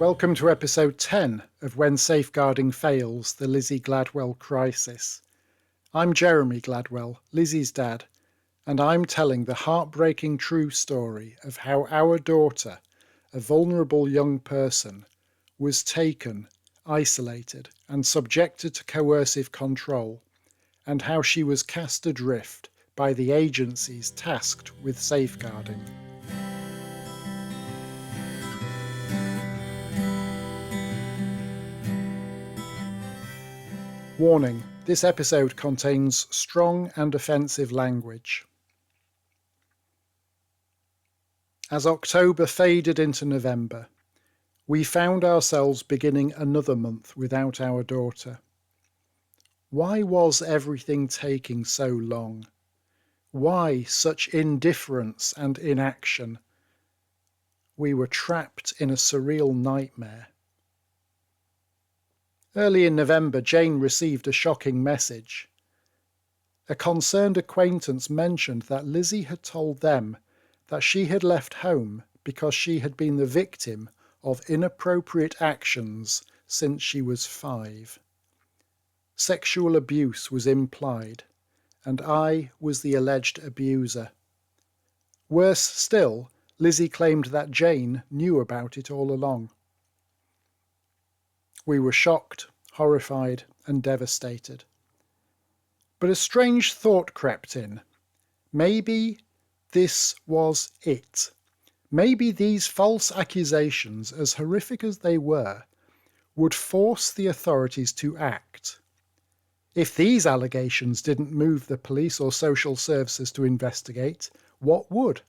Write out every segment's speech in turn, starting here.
Welcome to episode 10 of When Safeguarding Fails, the Lizzie Gladwell Crisis. I'm Jeremy Gladwell, Lizzie's dad, and I'm telling the heartbreaking true story of how our daughter, a vulnerable young person, was taken, isolated, and subjected to coercive control, and how she was cast adrift by the agencies tasked with safeguarding. Warning, this episode contains strong and offensive language. As October faded into November, we found ourselves beginning another month without our daughter. Why was everything taking so long? Why such indifference and inaction? We were trapped in a surreal nightmare. Early in November, Jane received a shocking message. A concerned acquaintance mentioned that Lizzie had told them that she had left home because she had been the victim of inappropriate actions since she was 5. Sexual abuse was implied, and I was the alleged abuser. Worse still, Lizzie claimed that Jane knew about it all along. We were shocked, horrified, and devastated. But a strange thought crept in. Maybe this was it. Maybe these false accusations, as horrific as they were, would force the authorities to act. If these allegations didn't move the police or social services to investigate, what would?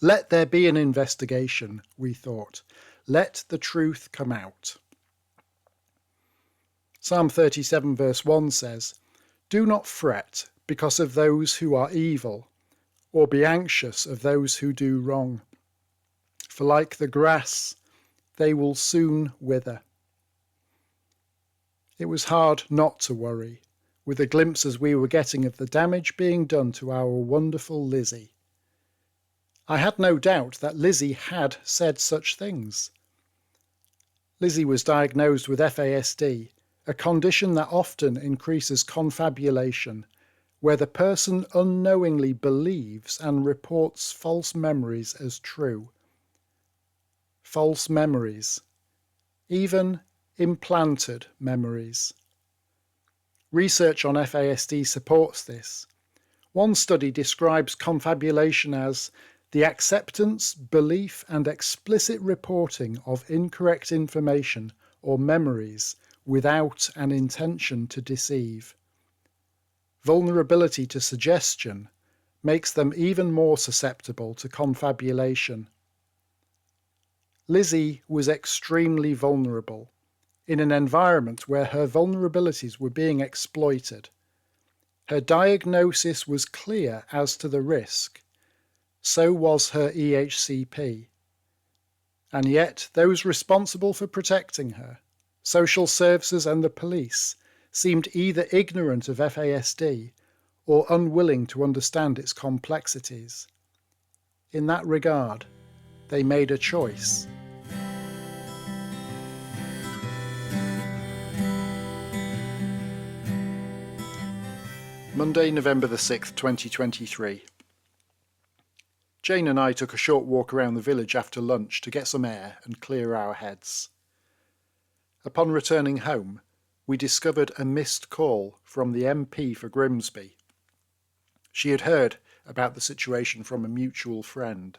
Let there be an investigation, we thought. Let the truth come out. Psalm 37 verse 1 says, "Do not fret because of those who are evil, or be anxious of those who do wrong. For like the grass, they will soon wither." It was hard not to worry, with the glimpses we were getting of the damage being done to our wonderful Lizzie. I had no doubt that Lizzie had said such things. Lizzie was diagnosed with FASD, a condition that often increases confabulation, where the person unknowingly believes and reports false memories as true. False memories, even implanted memories. Research on FASD supports this. One study describes confabulation as the acceptance, belief, and explicit reporting of incorrect information or memories without an intention to deceive. Vulnerability to suggestion makes them even more susceptible to confabulation. Lizzie was extremely vulnerable, in an environment where her vulnerabilities were being exploited. Her diagnosis was clear as to the risk. So was her EHCP. And yet those responsible for protecting her, social services and the police, seemed either ignorant of FASD or unwilling to understand its complexities. In that regard, they made a choice. Monday, November the 6th, 2023. Jane and I took a short walk around the village after lunch to get some air and clear our heads. Upon returning home, we discovered a missed call from the MP for Grimsby. She had heard about the situation from a mutual friend.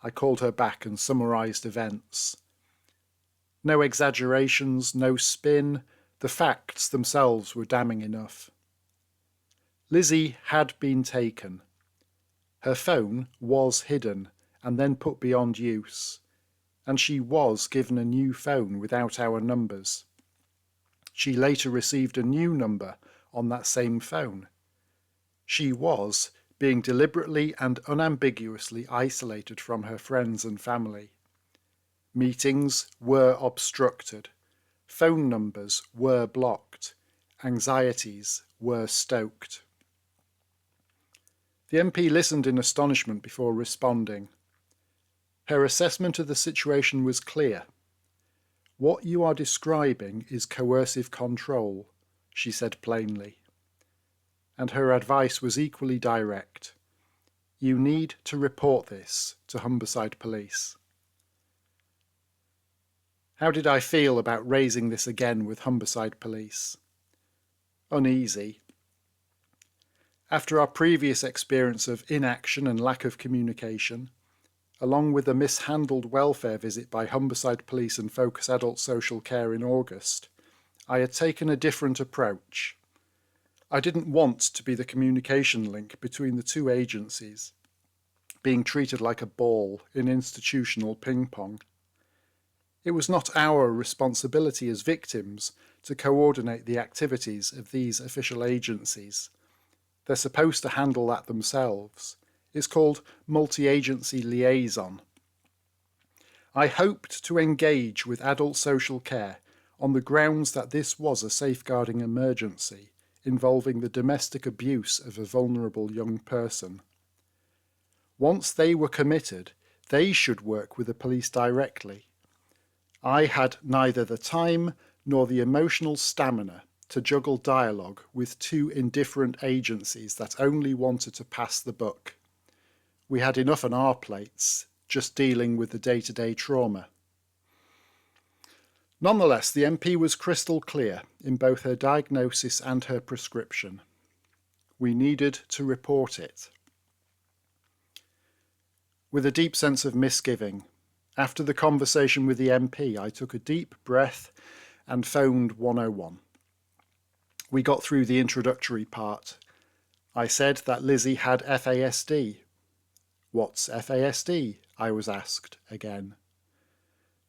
I called her back and summarised events. No exaggerations, no spin, the facts themselves were damning enough. Lizzie had been taken. Her phone was hidden and then put beyond use, and she was given a new phone without our numbers. She later received a new number on that same phone. She was being deliberately and unambiguously isolated from her friends and family. Meetings were obstructed. Phone numbers were blocked. Anxieties were stoked. The MP listened in astonishment before responding. Her assessment of the situation was clear. "What you are describing is coercive control," she said plainly. And her advice was equally direct. "You need to report this to Humberside Police." How did I feel about raising this again with Humberside Police? Uneasy. After our previous experience of inaction and lack of communication, along with a mishandled welfare visit by Humberside Police and Focus Adult Social Care in August, I had taken a different approach. I didn't want to be the communication link between the two agencies, being treated like a ball in institutional ping-pong. It was not our responsibility as victims to coordinate the activities of these official agencies. They're supposed to handle that themselves. It's called multi-agency liaison. I hoped to engage with adult social care on the grounds that this was a safeguarding emergency involving the domestic abuse of a vulnerable young person. Once they were committed, they should work with the police directly. I had neither the time nor the emotional stamina to juggle dialogue with two indifferent agencies that only wanted to pass the buck. We had enough on our plates, just dealing with the day-to-day trauma. Nonetheless, the MP was crystal clear in both her diagnosis and her prescription. We needed to report it. With a deep sense of misgiving, after the conversation with the MP, I took a deep breath and phoned 101. We got through the introductory part. I said that Lizzie had FASD. "What's FASD?" I was asked again.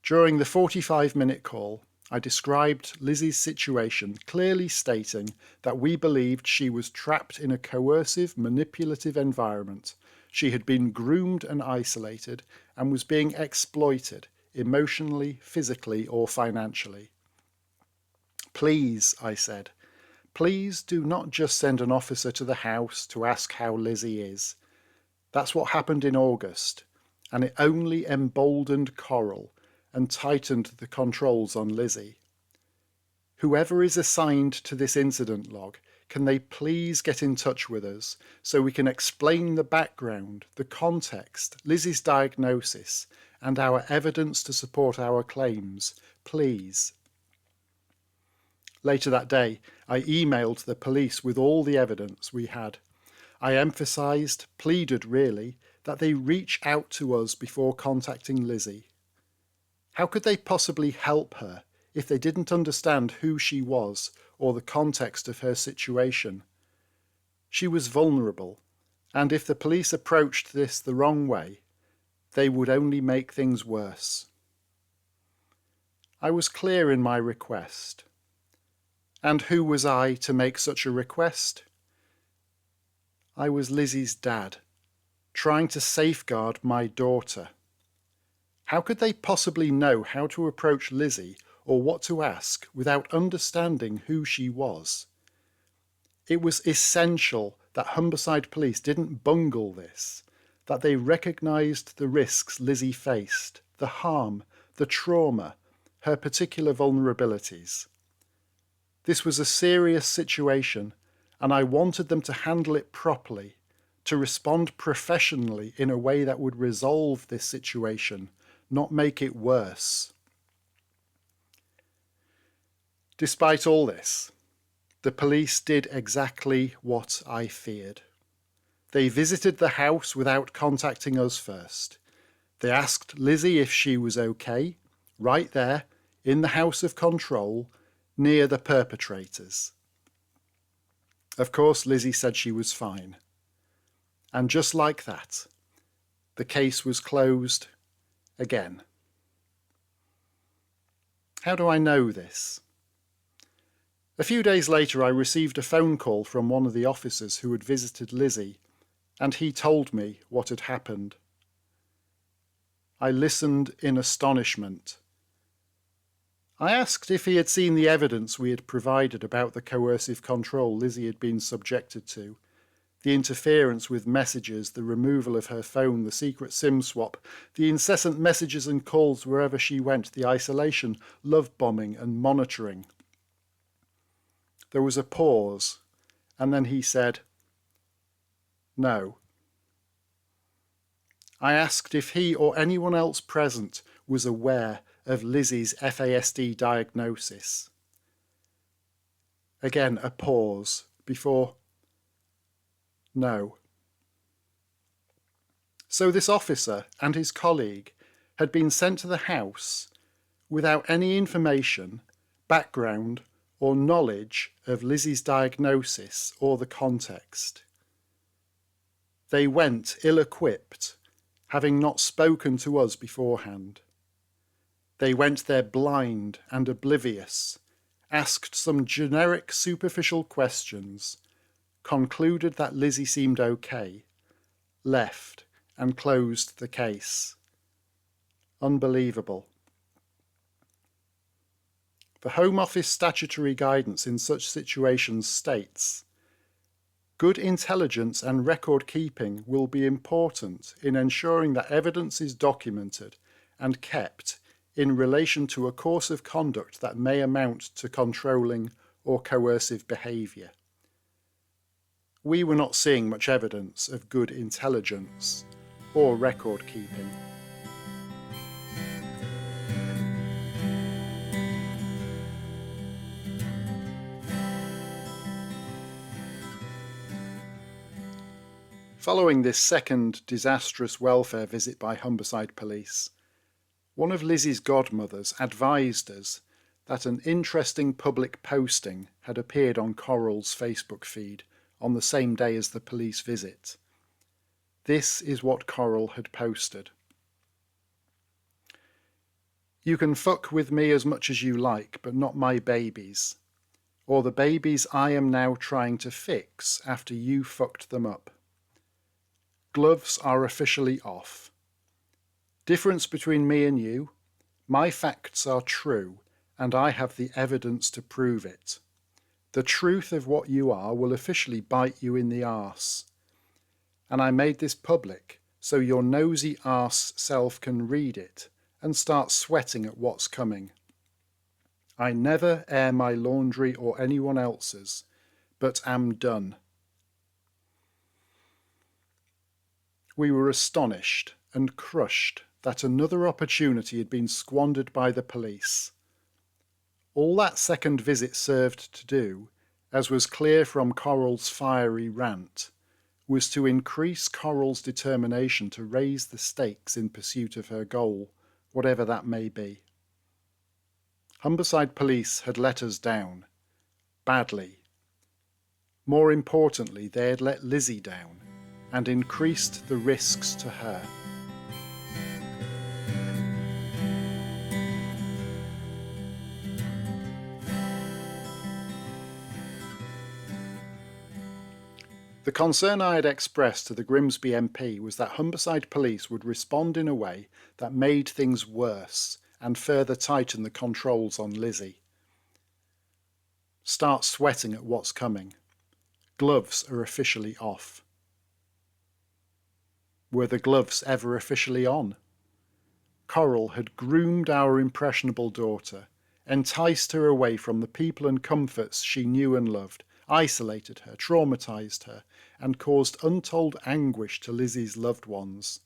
During the 45-minute call, I described Lizzie's situation, clearly stating that we believed she was trapped in a coercive, manipulative environment. She had been groomed and isolated and was being exploited emotionally, physically, or financially. "Please," I said, "please do not just send an officer to the house to ask how Lizzie is. That's what happened in August, and it only emboldened Coral and tightened the controls on Lizzie. Whoever is assigned to this incident log, can they please get in touch with us so we can explain the background, the context, Lizzie's diagnosis, and our evidence to support our claims, please." Later that day, I emailed the police with all the evidence we had. I emphasised, pleaded really, that they reach out to us before contacting Lizzie. How could they possibly help her if they didn't understand who she was or the context of her situation? She was vulnerable, and if the police approached this the wrong way, they would only make things worse. I was clear in my request. And who was I to make such a request? I was Lizzie's dad, trying to safeguard my daughter. How could they possibly know how to approach Lizzie or what to ask without understanding who she was? It was essential that Humberside Police didn't bungle this, that they recognised the risks Lizzie faced, the harm, the trauma, her particular vulnerabilities. This was a serious situation, and I wanted them to handle it properly, to respond professionally in a way that would resolve this situation, not make it worse. Despite all this, the police did exactly what I feared. They visited the house without contacting us first. They asked Lizzie if she was okay, right there, in the house of control, near the perpetrators. Of course, Lizzie said she was fine. And just like that, the case was closed again. How do I know this? A few days later, I received a phone call from one of the officers who had visited Lizzie, and he told me what had happened. I listened in astonishment. I asked if he had seen the evidence we had provided about the coercive control Lizzie had been subjected to, The interference with messages, the removal of her phone, the secret SIM swap, the incessant messages and calls wherever she went, the isolation, love bombing and monitoring. There was a pause, and then he said, "No." I asked if he or anyone else present was aware of Lizzie's FASD diagnosis. Again, a pause before, "No." So this officer and his colleague had been sent to the house without any information, background, or knowledge of Lizzie's diagnosis or the context. They went ill-equipped, having not spoken to us beforehand. They went there blind and oblivious, asked some generic superficial questions, concluded that Lizzie seemed okay, left and closed the case. Unbelievable. The Home Office statutory guidance in such situations states, "Good intelligence and record keeping will be important in ensuring that evidence is documented and kept in relation to a course of conduct that may amount to controlling or coercive behaviour." We were not seeing much evidence of good intelligence or record keeping. Following this second disastrous welfare visit by Humberside Police, one of Lizzie's godmothers advised us that an interesting public posting had appeared on Coral's Facebook feed on the same day as the police visit. This is what Coral had posted. "You can fuck with me as much as you like, but not my babies, or the babies I am now trying to fix after you fucked them up. Gloves are officially off. Difference between me and you, my facts are true, and I have the evidence to prove it. The truth of what you are will officially bite you in the arse. And I made this public so your nosy arse self can read it and start sweating at what's coming. I never air my laundry or anyone else's, but am done." We were astonished and crushed that another opportunity had been squandered by the police. All that second visit served to do, as was clear from Coral's fiery rant, was to increase Coral's determination to raise the stakes in pursuit of her goal, whatever that may be. Humberside Police had let us down. Badly. More importantly, they had let Lizzie down and increased the risks to her. The concern I had expressed to the Grimsby MP was that Humberside Police would respond in a way that made things worse and further tighten the controls on Lizzie. Start sweating at what's coming. Gloves are officially off. Were the gloves ever officially on? Coral had groomed our impressionable daughter, enticed her away from the people and comforts she knew and loved, isolated her, traumatised her, and caused untold anguish to Lizzie's loved ones.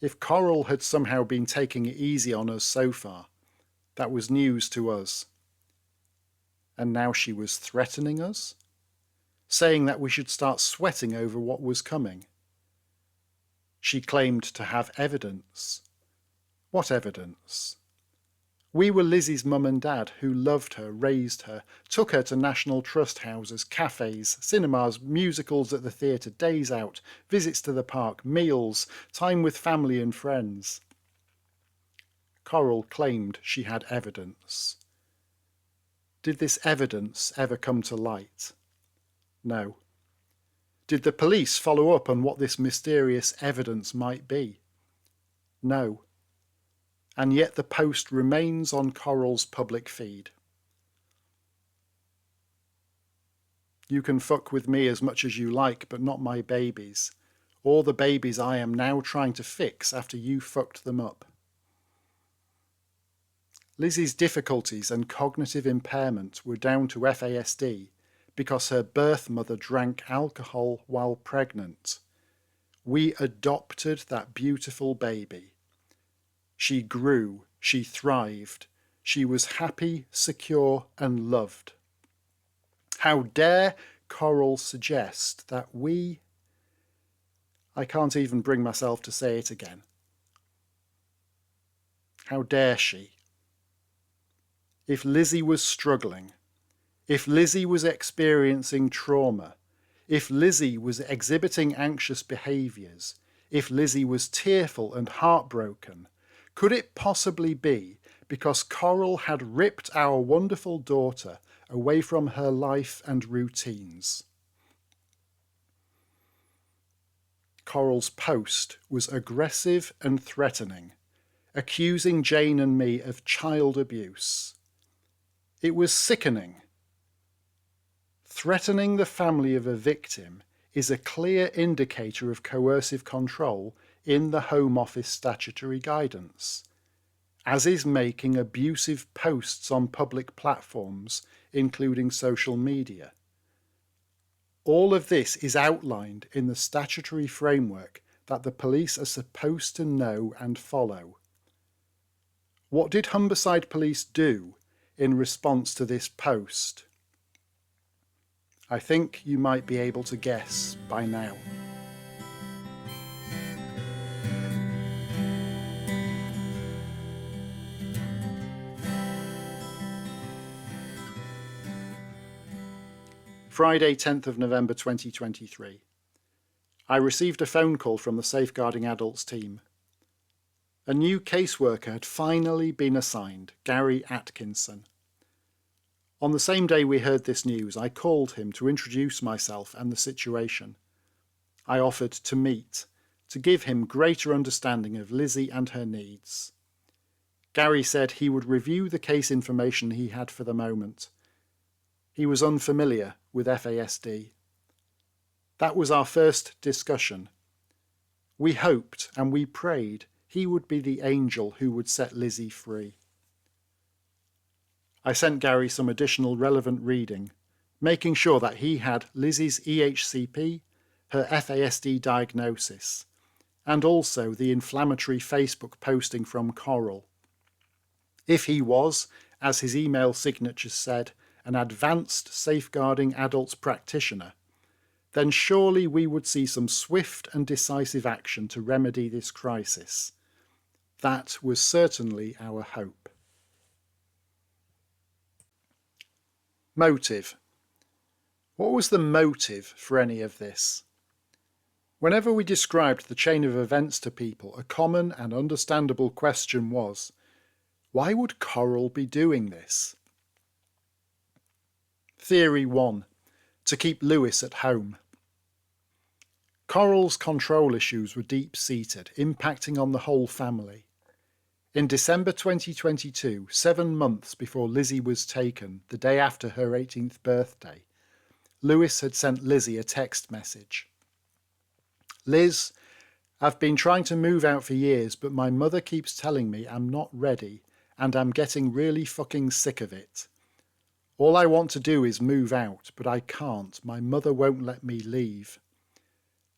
If Coral had somehow been taking it easy on us so far, that was news to us. And now she was threatening us? Saying that we should start sweating over what was coming. She claimed to have evidence. What evidence? We were Lizzie's mum and dad, who loved her, raised her, took her to National Trust houses, cafes, cinemas, musicals at the theatre, days out, visits to the park, meals, time with family and friends. Coral claimed she had evidence. Did this evidence ever come to light? No. Did the police follow up on what this mysterious evidence might be? No. And yet the post remains on Coral's public feed. You can fuck with me as much as you like, but not my babies, or the babies I am now trying to fix after you fucked them up. Lizzie's difficulties and cognitive impairment were down to FASD because her birth mother drank alcohol while pregnant. We adopted that beautiful baby. She grew, she thrived, she was happy, secure, and loved. How dare Coral suggest that we... I can't even bring myself to say it again. How dare she? If Lizzie was struggling, if Lizzie was experiencing trauma, if Lizzie was exhibiting anxious behaviours, if Lizzie was tearful and heartbroken, could it possibly be because Coral had ripped our wonderful daughter away from her life and routines? Coral's post was aggressive and threatening, accusing Jane and me of child abuse. It was sickening. Threatening the family of a victim is a clear indicator of coercive control in the Home Office statutory guidance, as is making abusive posts on public platforms, including social media. All of this is outlined in the statutory framework that the police are supposed to know and follow. What did Humberside Police do in response to this post? I think you might be able to guess by now. Friday, 10th of November 2023. I received a phone call from the Safeguarding Adults team. A new caseworker had finally been assigned, Gary Atkinson. On the same day we heard this news, I called him to introduce myself and the situation. I offered to meet, to give him greater understanding of Lizzie and her needs. Gary said he would review the case information he had for the moment. He was unfamiliar with FASD. That was our first discussion. We hoped and we prayed he would be the angel who would set Lizzie free. I sent Gary some additional relevant reading, making sure that he had Lizzie's EHCP, her FASD diagnosis, and also the inflammatory Facebook posting from Coral. If he was, as his email signature said, an advanced safeguarding adults practitioner, then surely we would see some swift and decisive action to remedy this crisis. That was certainly our hope. Motive. What was the motive for any of this? Whenever we described the chain of events to people, a common and understandable question was, why would Coral be doing this? Theory 1. To keep Lewis at home. Coral's control issues were deep-seated, impacting on the whole family. In December 2022, 7 months before Lizzie was taken, the day after her 18th birthday, Lewis had sent Lizzie a text message. Liz, I've been trying to move out for years, but my mother keeps telling me I'm not ready and I'm getting really fucking sick of it. All I want to do is move out, but I can't. My mother won't let me leave.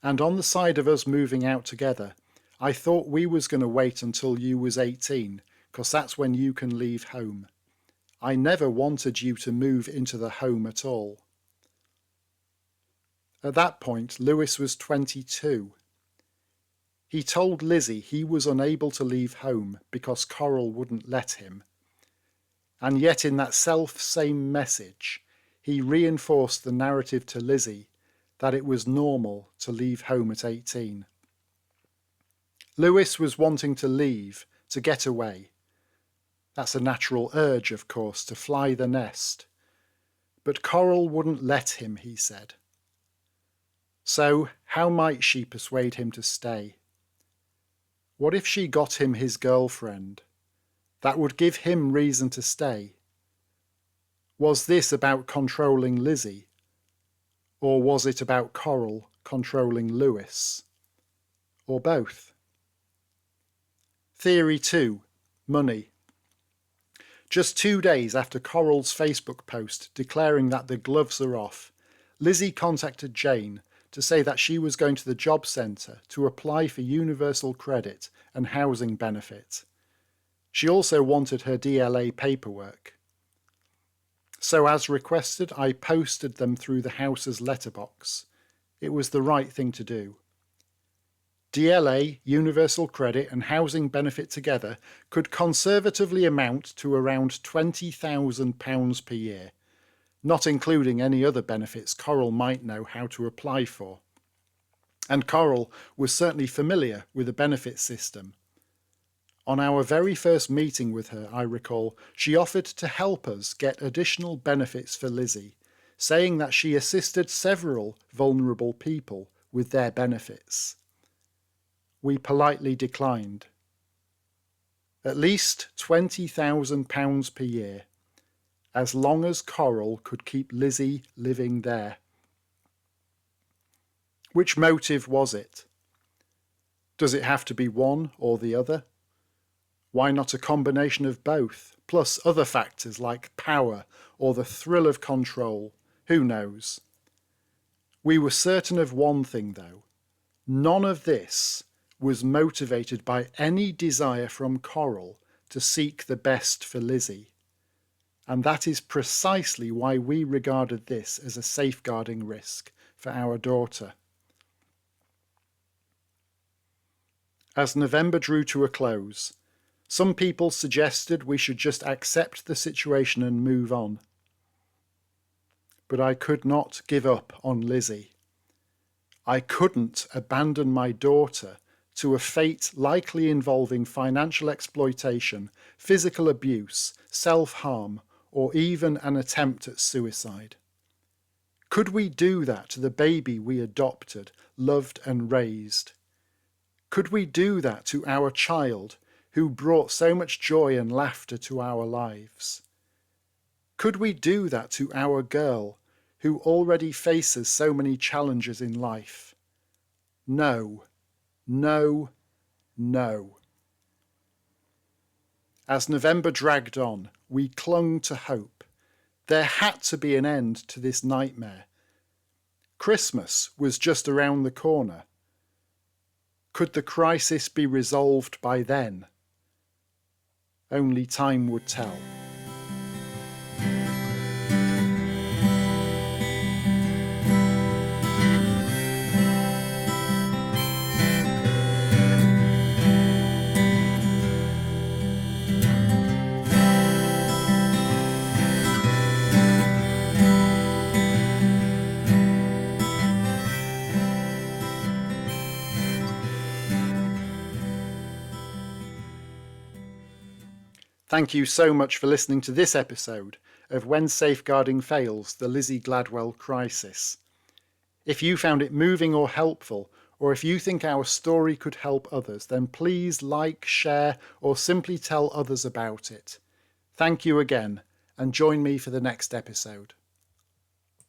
And on the side of us moving out together, I thought we was going to wait until you was 18, 'cause that's when you can leave home. I never wanted you to move into the home at all. At that point, Lewis was 22. He told Lizzie he was unable to leave home because Coral wouldn't let him. And yet in that self-same message, he reinforced the narrative to Lizzie that it was normal to leave home at 18. Lewis was wanting to leave, to get away. That's a natural urge, of course, to fly the nest. But Coral wouldn't let him, he said. So, how might she persuade him to stay? What if she got him his girlfriend? That would give him reason to stay. Was this about controlling Lizzie? Or was it about Coral controlling Lewis? Or both? Theory 2. Money. Just 2 days after Coral's Facebook post declaring that the gloves are off, Lizzie contacted Jane to say that she was going to the job centre to apply for universal credit and housing benefit. She also wanted her DLA paperwork. So as requested, I posted them through the house's letterbox. It was the right thing to do. DLA, universal credit and housing benefit together could conservatively amount to around £20,000 per year, not including any other benefits Coral might know how to apply for. And Coral was certainly familiar with the benefit system. On our very first meeting with her, I recall, she offered to help us get additional benefits for Lizzie, saying that she assisted several vulnerable people with their benefits. We politely declined. At least £20,000 per year, as long as Coral could keep Lizzie living there. Which motive was it? Does it have to be one or the other? Why not a combination of both, plus other factors like power or the thrill of control? Who knows? We were certain of one thing, though. None of this was motivated by any desire from Coral to seek the best for Lizzie. And that is precisely why we regarded this as a safeguarding risk for our daughter. As November drew to a close, some people suggested we should just accept the situation and move on. But I could not give up on Lizzie. I couldn't abandon my daughter to a fate likely involving financial exploitation, physical abuse, self-harm, or even an attempt at suicide. Could we do that to the baby we adopted, loved and raised? Could we do that to our child who brought so much joy and laughter to our lives? Could we do that to our girl who already faces so many challenges in life? No, no, no. As November dragged on, we clung to hope. There had to be an end to this nightmare. Christmas was just around the corner. Could the crisis be resolved by then? Only time would tell. Thank you so much for listening to this episode of When Safeguarding Fails, the Lizzie Gladwell Crisis. If you found it moving or helpful, or if you think our story could help others, then please like, share, or simply tell others about it. Thank you again, and join me for the next episode.